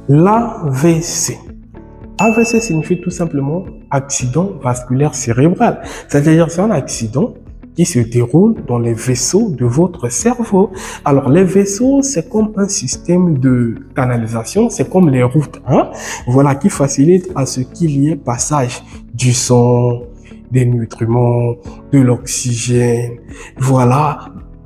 L'AVC. AVC signifie tout simplement accident vasculaire cérébral. C'est-à-dire c'est un accident qui se déroule dans les vaisseaux de votre cerveau. Alors les vaisseaux, c'est comme un système de canalisation, c'est comme les routes, hein, voilà, qui facilitent à ce qu'il y ait passage du sang, des nutriments, de l'oxygène, voilà,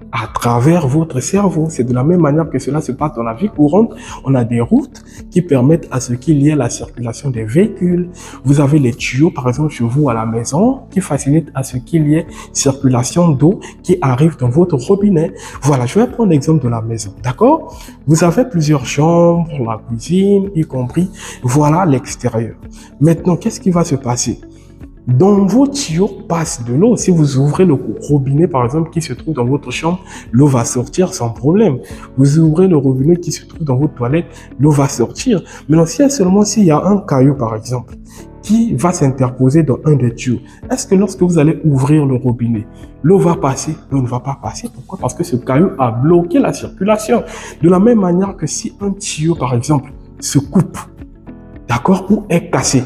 à travers votre cerveau. C'est de la même manière que cela se passe dans la vie courante. On a des routes qui permettent à ce qu'il y ait la circulation des véhicules. Vous avez les tuyaux, par exemple, chez vous à la maison, qui facilitent à ce qu'il y ait circulation d'eau qui arrive dans votre robinet. Voilà, je vais prendre l'exemple de la maison, d'accord? Vous avez plusieurs chambres, la cuisine, y compris, voilà, l'extérieur. Maintenant, qu'est-ce qui va se passer? Dans vos tuyaux passe de l'eau. Si vous ouvrez le robinet, par exemple, qui se trouve dans votre chambre, l'eau va sortir sans problème. Vous ouvrez le robinet qui se trouve dans votre toilette, l'eau va sortir. Maintenant, seulement s'il y a un caillou, par exemple, qui va s'interposer dans un des tuyaux, est-ce que lorsque vous allez ouvrir le robinet, l'eau va passer? L'eau ne va pas passer. Pourquoi? Parce que ce caillou a bloqué la circulation. De la même manière que si un tuyau, par exemple, se coupe, d'accord, ou est cassé,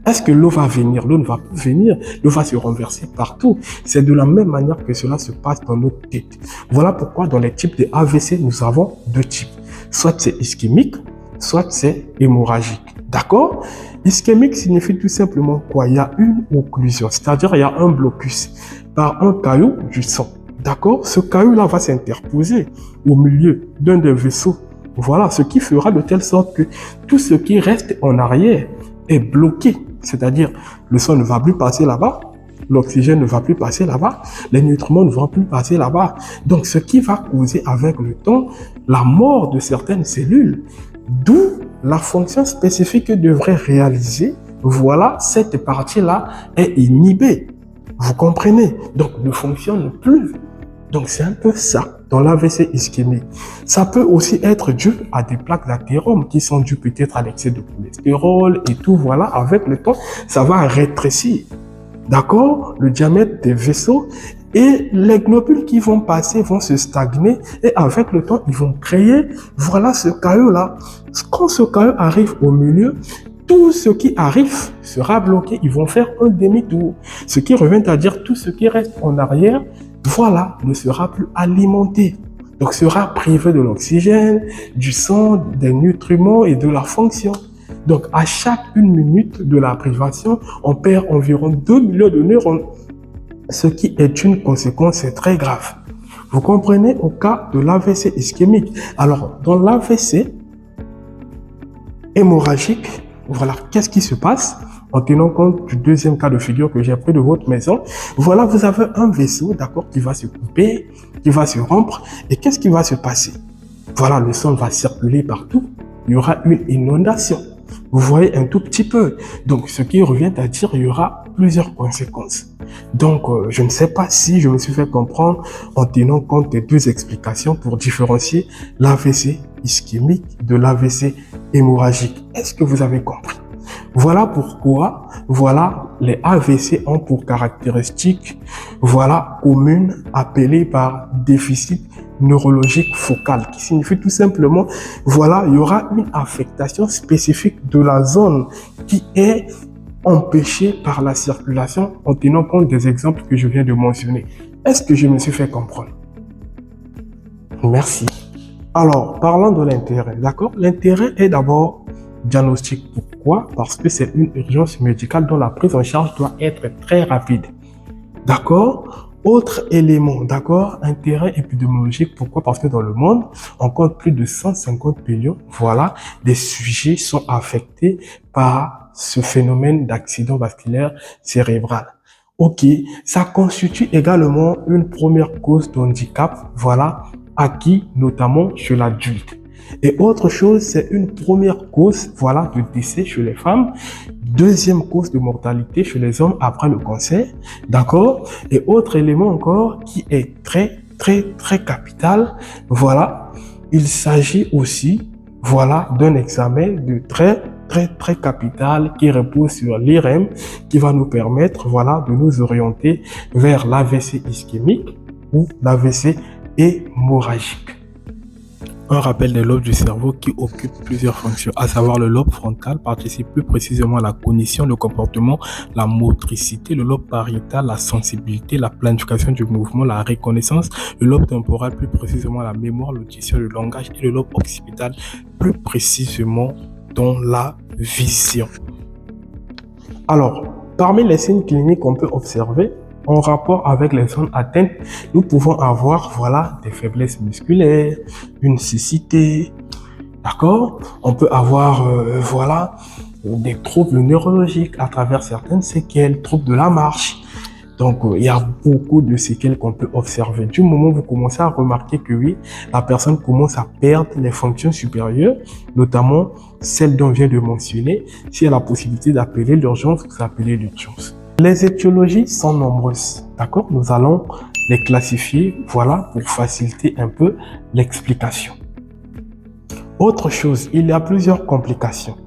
est-ce que l'eau va venir? L'eau ne va pas venir. L'eau va se renverser partout. C'est de la même manière que cela se passe dans notre tête. Voilà pourquoi dans les types de AVC, nous avons deux types. Soit c'est ischémique, soit c'est hémorragique. D'accord? Ischémique signifie tout simplement quoi? Il y a une occlusion, c'est-à-dire il y a un blocus par un caillou du sang. D'accord? Ce caillou-là va s'interposer au milieu d'un des vaisseaux. Voilà, ce qui fera de telle sorte que tout ce qui reste en arrière est bloqué. C'est-à-dire, le sang ne va plus passer là-bas, l'oxygène ne va plus passer là-bas, les nutriments ne vont plus passer là-bas. Donc, ce qui va causer avec le temps la mort de certaines cellules, d'où la fonction spécifique que devrait réaliser, voilà, cette partie-là est inhibée. Vous comprenez? Donc, ne fonctionne plus. Donc, c'est un peu ça dans l'AVC ischémique. Ça peut aussi être dû à des plaques d'athérome qui sont dues peut-être à l'excès de cholestérol et tout. Voilà, avec le temps, ça va rétrécir. D'accord? Le diamètre des vaisseaux et les globules qui vont passer vont se stagner et avec le temps, ils vont créer, voilà, ce caillou-là. Quand ce caillou arrive au milieu, tout ce qui arrive sera bloqué. Ils vont faire un demi-tour. Ce qui revient à dire tout ce qui reste en arrière, voilà, ne sera plus alimenté. Donc, sera privé de l'oxygène, du sang, des nutriments et de la fonction. Donc, à chaque 1 minute de la privation, on perd environ 2 millions de neurones. Ce qui est une conséquence très grave. Vous comprenez au cas de l'AVC ischémique. Alors, dans l'AVC hémorragique, voilà, qu'est-ce qui se passe? En tenant compte du deuxième cas de figure que j'ai pris de votre maison, voilà, vous avez un vaisseau, d'accord, qui va se couper, qui va se rompre, et qu'est-ce qui va se passer? Voilà, le sang va circuler partout, il y aura une inondation. Vous voyez un tout petit peu. Donc, ce qui revient à dire, il y aura plusieurs conséquences. Donc, je ne sais pas si je me suis fait comprendre en tenant compte des deux explications pour différencier l'AVC ischémique de l'AVC hémorragique. Est-ce que vous avez compris? Voilà pourquoi, voilà, les AVC ont pour caractéristique, voilà, commune appelée par déficit neurologique focal, qui signifie tout simplement, voilà, il y aura une affectation spécifique de la zone qui est empêchée par la circulation en tenant compte des exemples que je viens de mentionner. Est-ce que je me suis fait comprendre? Merci. Alors, parlons de l'intérêt, d'accord? L'intérêt est d'abord diagnostic. Pourquoi? Parce que c'est une urgence médicale dont la prise en charge doit être très rapide. D'accord? Autre élément, d'accord? Intérêt épidémiologique. Pourquoi? Parce que dans le monde, on compte plus de 150 millions, voilà, des sujets sont affectés par ce phénomène d'accident vasculaire cérébral. Ok, ça constitue également une première cause d'handicap, voilà, acquis notamment chez l'adulte. Et autre chose, c'est une première cause, voilà, de décès chez les femmes. Deuxième cause de mortalité chez les hommes après le cancer, d'accord? Et autre élément encore qui est très capital, voilà, il s'agit aussi, voilà, d'un examen de très capital qui repose sur l'IRM, qui va nous permettre, voilà, de nous orienter vers l'AVC ischémique ou l'AVC hémorragique. Un rappel des lobes du cerveau qui occupent plusieurs fonctions, à savoir le lobe frontal participe plus précisément à la cognition, le comportement, la motricité, le lobe pariétal, la sensibilité, la planification du mouvement, la reconnaissance, le lobe temporal plus précisément la mémoire, l'audition, le langage et le lobe occipital plus précisément dans la vision. Alors, parmi les signes cliniques qu'on peut observer, en rapport avec les zones atteintes, nous pouvons avoir, voilà, des faiblesses musculaires, une cécité, d'accord? On peut avoir, voilà, des troubles neurologiques à travers certaines séquelles, troubles de la marche. Donc, il y a beaucoup de séquelles qu'on peut observer. Du moment où vous commencez à remarquer que oui, la personne commence à perdre les fonctions supérieures, notamment celles dont on vient de mentionner, si elle a la possibilité d'appeler l'urgence, vous appelez l'urgence. Les étiologies sont nombreuses, d'accord? Nous allons les classifier, voilà, pour faciliter un peu l'explication. Autre chose, il y a plusieurs complications.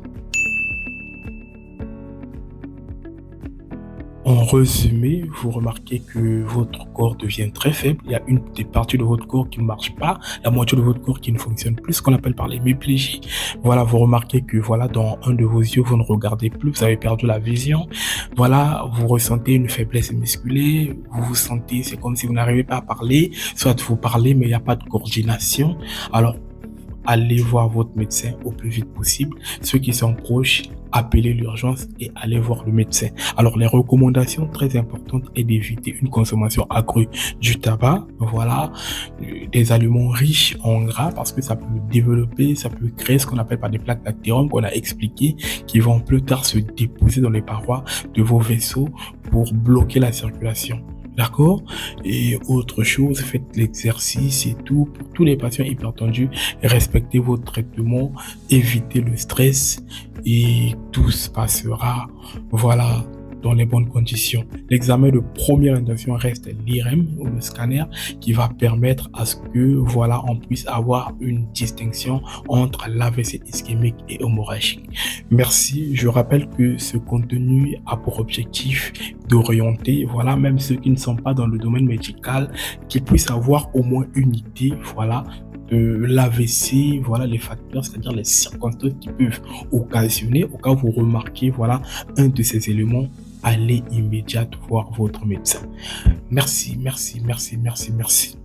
En résumé, vous remarquez que votre corps devient très faible. Il y a une des parties de votre corps qui ne marche pas, la moitié de votre corps qui ne fonctionne plus, ce qu'on appelle par l'hémiplégie. Voilà, vous remarquez que voilà, dans un de vos yeux, vous ne regardez plus, vous avez perdu la vision. Voilà, vous ressentez une faiblesse musculaire, vous vous sentez, c'est comme si vous n'arrivez pas à parler, soit vous parlez, mais il n'y a pas de coordination. Alors, allez voir votre médecin au plus vite possible. Ceux qui sont proches, appelez l'urgence et allez voir le médecin. Alors, les recommandations très importantes est d'éviter une consommation accrue du tabac, voilà, des aliments riches en gras parce que ça peut développer, ça peut créer ce qu'on appelle par des plaques d'athérome qu'on a expliqué, qui vont plus tard se déposer dans les parois de vos vaisseaux pour bloquer la circulation. D'accord? Et autre chose, faites l'exercice et tout. Pour tous les patients hypertendus, respectez votre traitement, évitez le stress et tout se passera, voilà, dans les bonnes conditions. L'examen de première intention reste l'IRM ou le scanner qui va permettre à ce que, voilà, on puisse avoir une distinction entre l'AVC ischémique et hémorragique. Merci. Je rappelle que ce contenu a pour objectif d'orienter, voilà, même ceux qui ne sont pas dans le domaine médical, qui puissent avoir au moins une idée, voilà, de l'AVC, voilà les facteurs, c'est-à-dire les circonstances qui peuvent occasionner, au cas où vous remarquez, voilà, un de ces éléments, allez immédiatement voir votre médecin. Merci, merci, merci, merci, merci.